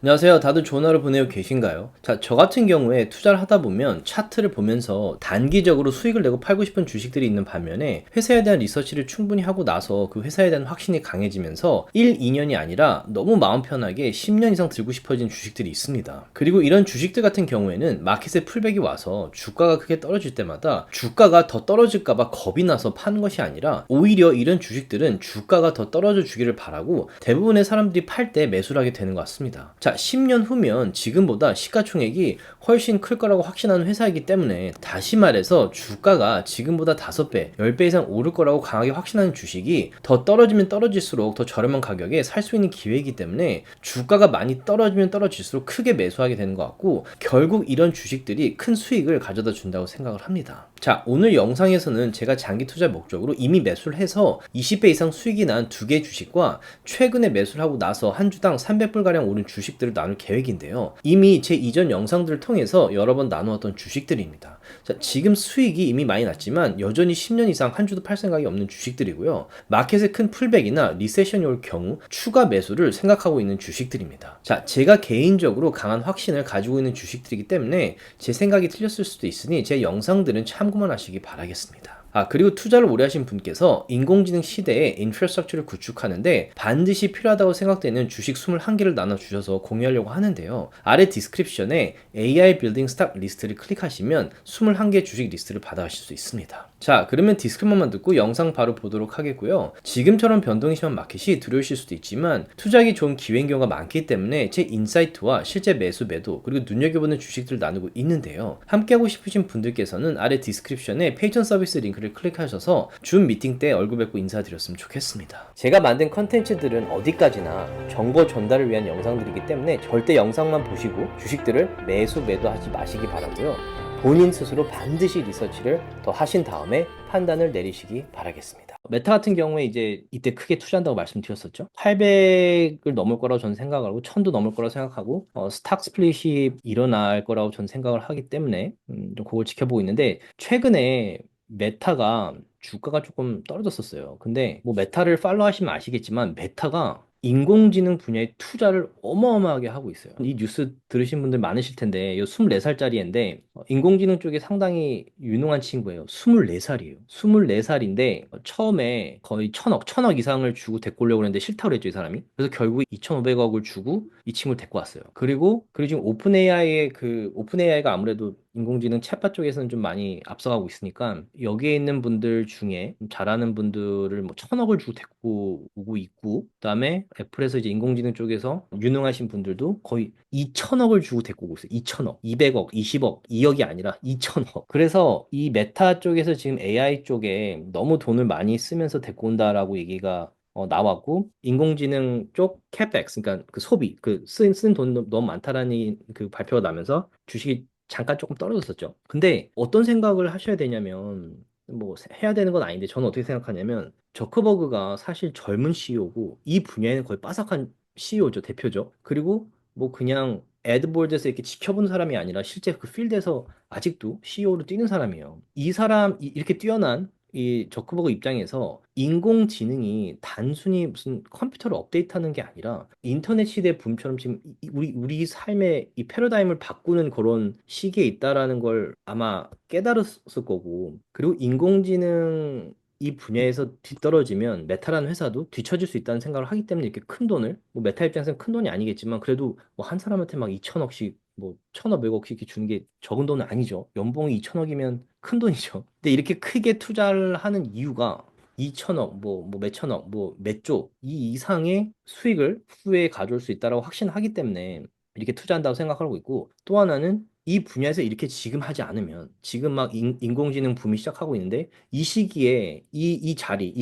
안녕하세요. 다들 좋은 하루 보내고 계신가요? 자, 저 같은 경우에 투자를 하다 보면 차트를 보면서 단기적으로 수익을 내고 팔고 싶은 주식들이 있는 반면에 회사에 대한 리서치를 충분히 하고 나서 그 회사에 대한 확신이 강해지면서 1, 2년이 아니라 너무 마음 편하게 10년 이상 들고 싶어진 주식들이 있습니다. 그리고 이런 주식들 같은 경우에는 마켓에 풀백이 와서 주가가 크게 떨어질 때마다 주가가 더 떨어질까봐 겁이 나서 파는 것이 아니라 오히려 이런 주식들은 주가가 더 떨어져 주기를 바라고 대부분의 사람들이 팔 때 매수를 하게 되는 것 같습니다. 자, 10년 후면 지금보다 시가총액이 훨씬 클 거라고 확신하는 회사이기 때문에 다시 말해서 주가가 지금보다 5배, 10배 이상 오를 거라고 강하게 확신하는 주식이 더 떨어지면 떨어질수록 더 저렴한 가격에 살 수 있는 기회이기 때문에 주가가 많이 떨어지면 떨어질수록 크게 매수하게 되는 것 같고 결국 이런 주식들이 큰 수익을 가져다 준다고 생각을 합니다. 자, 오늘 영상에서는 제가 장기 투자 목적으로 이미 매수를 해서 20배 이상 수익이 난 2개 주식과 최근에 매수를 하고 나서 한 주당 300불가량 오른 주식들을 나눌 계획인데요. 이미 제 이전 영상들을 통해서 여러 번 나누었던 주식들입니다. 자, 지금 수익이 이미 많이 났지만 여전히 10년 이상 한 주도 팔 생각이 없는 주식들이고요. 마켓에 큰 풀백이나 리세션이 올 경우 추가 매수를 생각하고 있는 주식들입니다. 자, 제가 개인적으로 강한 확신을 가지고 있는 주식들이기 때문에 제 생각이 틀렸을 수도 있으니 제 영상들은 참고만 하시기 바라겠습니다. 그리고 투자를 오래 하신 분께서 인공지능 시대에 인프라스트럭처를 구축하는데 반드시 필요하다고 생각되는 주식 21개를 나눠주셔서 공유하려고 하는데요. 아래 디스크립션에 AI 빌딩 스탁 리스트를 클릭하시면 21개 주식 리스트를 받아가실 수 있습니다. 자, 그러면 디스크만 듣고 영상 바로 보도록 하겠고요. 지금처럼 변동이 심한 마켓이 두려우실 수도 있지만 투자하기 좋은 기회인 경우가 많기 때문에 제 인사이트와 실제 매수 매도 그리고 눈여겨보는 주식들을 나누고 있는데요. 함께하고 싶으신 분들께서는 아래 디스크립션에 페이전 서비스 링크를 클릭하셔서 줌 미팅 때 얼굴 뵙고 인사드렸으면 좋겠습니다. 제가 만든 컨텐츠들은 어디까지나 정보 전달을 위한 영상들이기 때문에 절대 영상만 보시고 주식들을 매수 매도하지 마시기 바라고요. 본인 스스로 반드시 리서치를 더 하신 다음에 판단을 내리시기 바라겠습니다. 메타 같은 경우에 이제 이때 크게 투자한다고 말씀드렸었죠. 800을 넘을 거라고 저는 생각을 하고 1000도 넘을 거라고 생각하고 스탁 스플릿이 일어날 거라고 저는 생각을 하기 때문에 좀 그걸 지켜보고 있는데 최근에 메타가 주가가 조금 떨어졌었어요. 근데 뭐 메타를 팔로우 하시면 아시겠지만 메타가 인공지능 분야에 투자를 어마어마하게 하고 있어요. 이 뉴스 들으신 분들 많으실 텐데, 이 24살짜리 앤데, 인공지능 쪽에 상당히 유능한 친구예요. 24살이에요. 24살인데, 처음에 거의 천억 이상을 주고 데리고 오려고 했는데 싫다고 그랬죠, 이 사람이. 그래서 결국 2,500억을 주고 이 친구를 데리고 왔어요. 그리고 지금 오픈 AI가 아무래도 인공지능 챗봇 쪽에서는 좀 많이 앞서가고 있으니까 여기에 있는 분들 중에 잘하는 분들을 뭐 1,000억을 주고 데리고 오고 있고 그다음에 애플에서 이제 인공지능 쪽에서 유능하신 분들도 거의 2,000억을 주고 데리고 오고 있어요. 2,000억, 200억, 20억, 2억이 아니라 2,000억. 그래서 이 메타 쪽에서 지금 AI 쪽에 너무 돈을 많이 쓰면서 데리고 온다라고 얘기가 나왔고 인공지능 쪽 캐펙스 그러니까 그 소비 쓴 돈 너무 많다라는 그 발표가 나면서 주식이 잠깐 조금 떨어졌었죠. 근데 어떤 생각을 하셔야 되냐면 뭐 해야 되는 건 아닌데 저는 어떻게 생각하냐면 저커버그가 사실 젊은 CEO고 이 분야에는 거의 빠삭한 CEO죠, 대표죠. 그리고 뭐 그냥 애드보드에서 이렇게 지켜본 사람이 아니라 실제 그 필드에서 아직도 CEO로 뛰는 사람이에요. 이 사람 이렇게 뛰어난 이 저크버그 입장에서 인공지능이 단순히 무슨 컴퓨터를 업데이트하는 게 아니라 인터넷 시대 붐처럼 지금 우리 삶의 이 패러다임을 바꾸는 그런 시기에 있다라는 걸 아마 깨달았을 거고 그리고 인공지능 이 분야에서 뒤떨어지면 메타라는 회사도 뒤처질 수 있다는 생각을 하기 때문에 이렇게 큰 돈을 뭐 메타 입장에서는 큰 돈이 아니겠지만 그래도 뭐 한 사람한테 막 2천억씩 뭐 1,500억씩 이렇게 주는 게 적은 돈은 아니죠. 연봉이 2천억이면 큰 돈이죠. 근데 이렇게 크게 투자를 하는 이유가 2천억, 뭐 몇천억, 뭐 몇 조, 이 이상의 수익을 후에 가져올 수 있다라고 확신하기 때문에 이렇게 투자한다고 생각하고 있고, 또 하나는 이 분야에서 이렇게 지금 하지 않으면, 지금 막 인공지능 붐이 시작하고 있는데, 이 시기에 이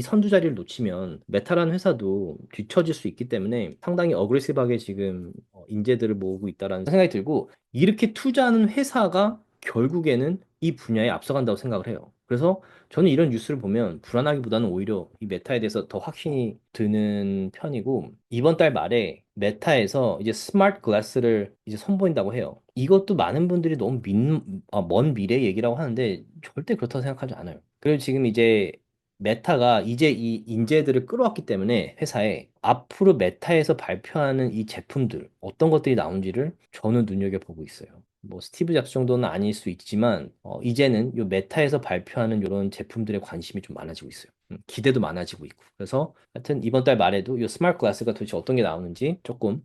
선두 자리를 놓치면 메타라는 회사도 뒤처질 수 있기 때문에 상당히 어그레시브하게 지금 인재들을 모으고 있다라는 생각이 들고, 이렇게 투자하는 회사가 결국에는 이 분야에 앞서간다고 생각을 해요. 그래서 저는 이런 뉴스를 보면 불안하기보다는 오히려 이 메타에 대해서 더 확신이 드는 편이고 이번 달 말에 메타에서 이제 스마트 글라스를 이제 선보인다고 해요. 이것도 많은 분들이 너무 먼 미래 얘기라고 하는데 절대 그렇다고 생각하지 않아요. 그리고 지금 이제 메타가 이제 이 인재들을 끌어왔기 때문에 회사에 앞으로 메타에서 발표하는 이 제품들 어떤 것들이 나온지를 저는 눈여겨보고 있어요. 뭐 스티브 잡스 정도는 아닐 수 있지만 이제는 요 메타에서 발표하는 이런 제품들에 관심이 좀 많아지고 있어요. 기대도 많아지고 있고. 그래서 하여튼 이번 달 말에도 요 스마트 글라스가 도대체 어떤 게 나오는지 조금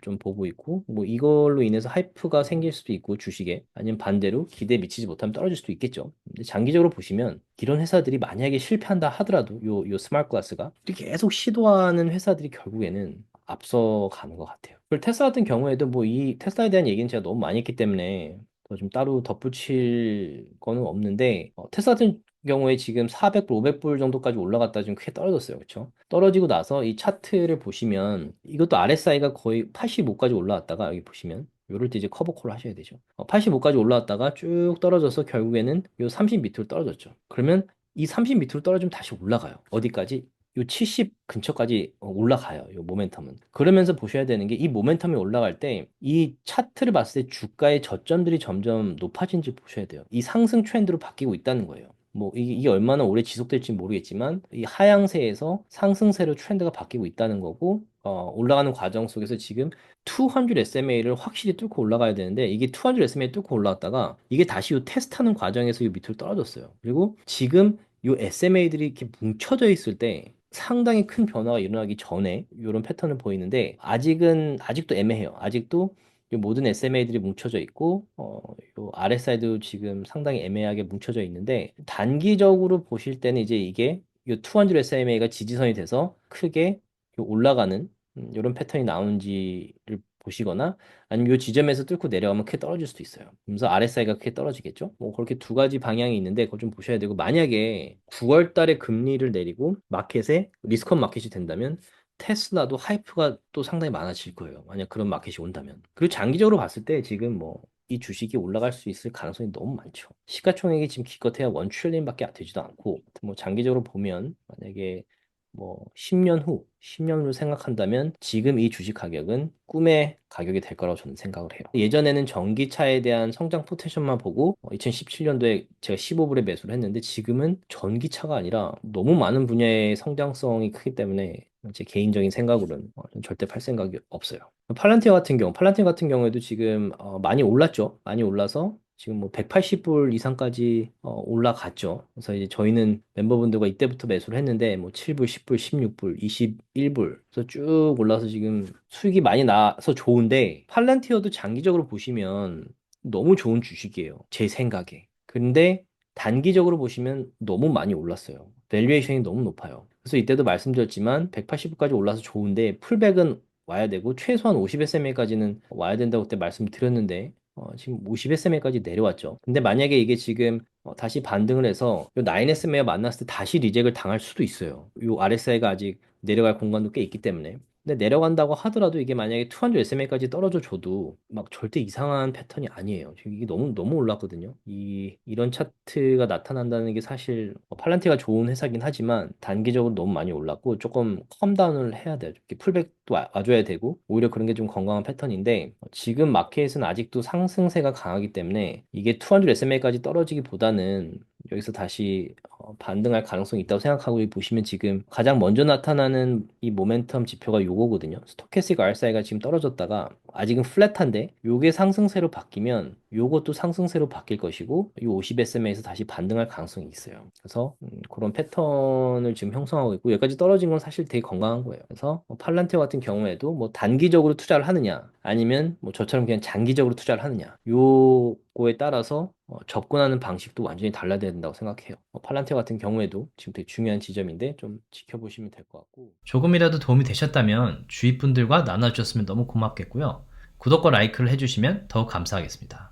좀 보고 있고 뭐 이걸로 인해서 하이프가 생길 수도 있고 주식에 아니면 반대로 기대에 미치지 못하면 떨어질 수도 있겠죠. 근데 장기적으로 보시면 이런 회사들이 만약에 실패한다 하더라도 요 스마트 글라스가 계속 시도하는 회사들이 결국에는 앞서가는 것 같아요. 그리고 테슬라 같은 경우에도 뭐 이 테슬라에 대한 얘기는 제가 너무 많이 했기 때문에 더 좀 따로 덧붙일 거는 없는데 테슬라 같은 경우에 지금 400불, 500불 정도까지 올라갔다 좀 크게 떨어졌어요. 그렇죠? 떨어지고 나서 이 차트를 보시면 이것도 RSI가 거의 85까지 올라왔다가 여기 보시면 요럴 때 이제 커버콜 하셔야 되죠. 85까지 올라왔다가 쭉 떨어져서 결국에는 요 30 밑으로 떨어졌죠. 그러면 이 30 밑으로 떨어지면 다시 올라가요. 어디까지? 요 70 근처까지 올라가요. 요 모멘텀은. 그러면서 보셔야 되는 게 이 모멘텀이 올라갈 때 이 차트를 봤을 때 주가의 저점들이 점점 높아진지 보셔야 돼요. 이 상승 트렌드로 바뀌고 있다는 거예요. 뭐 이게 얼마나 오래 지속될지 모르겠지만 이 하향세에서 상승세로 트렌드가 바뀌고 있다는 거고 올라가는 과정 속에서 지금 200 SMA를 확실히 뚫고 올라가야 되는데 이게 200 SMA 뚫고 올라왔다가 이게 다시 요 테스트하는 과정에서 요 밑으로 떨어졌어요. 그리고 지금 요 SMA들이 이렇게 뭉쳐져 있을 때 상당히 큰 변화가 일어나기 전에 이런 패턴을 보이는데 아직도 애매해요. 아직도 이 모든 SMA들이 뭉쳐져 있고 요 RSI도 지금 상당히 애매하게 뭉쳐져 있는데 단기적으로 보실 때는 이제 이게 요 200 SMA가 지지선이 돼서 크게 요 올라가는 이런 패턴이 나오는지를 보시거나 아니면 이 지점에서 뚫고 내려가면 크게 떨어질 수도 있어요. 그래서 RSI가 크게 떨어지겠죠. 뭐 그렇게 두 가지 방향이 있는데 그걸 좀 보셔야 되고 만약에 9월 달에 금리를 내리고 마켓에 리스크업 마켓이 된다면 테슬라도 하이프가 또 상당히 많아질 거예요. 만약 그런 마켓이 온다면. 그리고 장기적으로 봤을 때 지금 뭐 이 주식이 올라갈 수 있을 가능성이 너무 많죠. 시가총액이 지금 기껏해야 1트릴리언밖에 되지도 않고 뭐 장기적으로 보면 만약에 뭐 10년 후, 10년 후 생각한다면 지금 이 주식 가격은 꿈의 가격이 될 거라고 저는 생각을 해요. 예전에는 전기차에 대한 성장 포텐셜만 보고 2017년도에 제가 15불에 매수를 했는데 지금은 전기차가 아니라 너무 많은 분야의 성장성이 크기 때문에 제 개인적인 생각으로는 좀 절대 팔 생각이 없어요. 팔란티어 같은 경우에도 지금 많이 올랐죠. 많이 올라서 지금 뭐 180불 이상까지 올라갔죠. 그래서 이제 저희는 멤버분들과 이때부터 매수를 했는데 뭐 7불, 10불, 16불, 21불 그래서 쭉 올라서 지금 수익이 많이 나서 좋은데 팔란티어도 장기적으로 보시면 너무 좋은 주식이에요. 제 생각에. 근데 단기적으로 보시면 너무 많이 올랐어요. 밸류에이션이 너무 높아요. 그래서 이때도 말씀드렸지만 180불까지 올라서 좋은데 풀백은 와야 되고 최소한 50SMA까지는 와야 된다고 그때 말씀드렸는데 지금 50SMA까지 내려왔죠. 근데 만약에 이게 지금 다시 반등을 해서 요 9SMA와 만났을 때 다시 리젝을 당할 수도 있어요. 요 RSI가 아직 내려갈 공간도 꽤 있기 때문에. 근데 내려간다고 하더라도 이게 만약에 200 SMA까지 떨어져 줘도 막 절대 이상한 패턴이 아니에요. 지금 이게 너무 올랐거든요. 이런 차트가 나타난다는 게 사실 팔란티가 좋은 회사긴 하지만 단기적으로 너무 많이 올랐고 조금 컴다운을 해야 돼요. 이렇게 풀백도 와줘야 되고 오히려 그런 게 좀 건강한 패턴인데 지금 마켓은 아직도 상승세가 강하기 때문에 이게 200 SMA까지 떨어지기보다는 여기서 다시 반등할 가능성이 있다고 생각하고 여기 보시면 지금 가장 먼저 나타나는 이 모멘텀 지표가 요거거든요. 스토캐스틱 RSI가 지금 떨어졌다가 아직은 플랫한데 요게 상승세로 바뀌면 요것도 상승세로 바뀔 것이고 이 50SMA에서 다시 반등할 가능성이 있어요. 그래서 그런 패턴을 지금 형성하고 있고 여기까지 떨어진 건 사실 되게 건강한 거예요. 그래서 팔란티어 같은 경우에도 뭐 단기적으로 투자를 하느냐 아니면 뭐 저처럼 그냥 장기적으로 투자를 하느냐 요거에 따라서 접근하는 방식도 완전히 달라야 된다고 생각해요. 팔란티어 같은 경우에도 지금 되게 중요한 지점인데 좀 지켜보시면 될 것 같고 조금이라도 도움이 되셨다면 주위 분들과 나눠주셨으면 너무 고맙겠고요. 구독과 라이크를 해주시면 더욱 감사하겠습니다.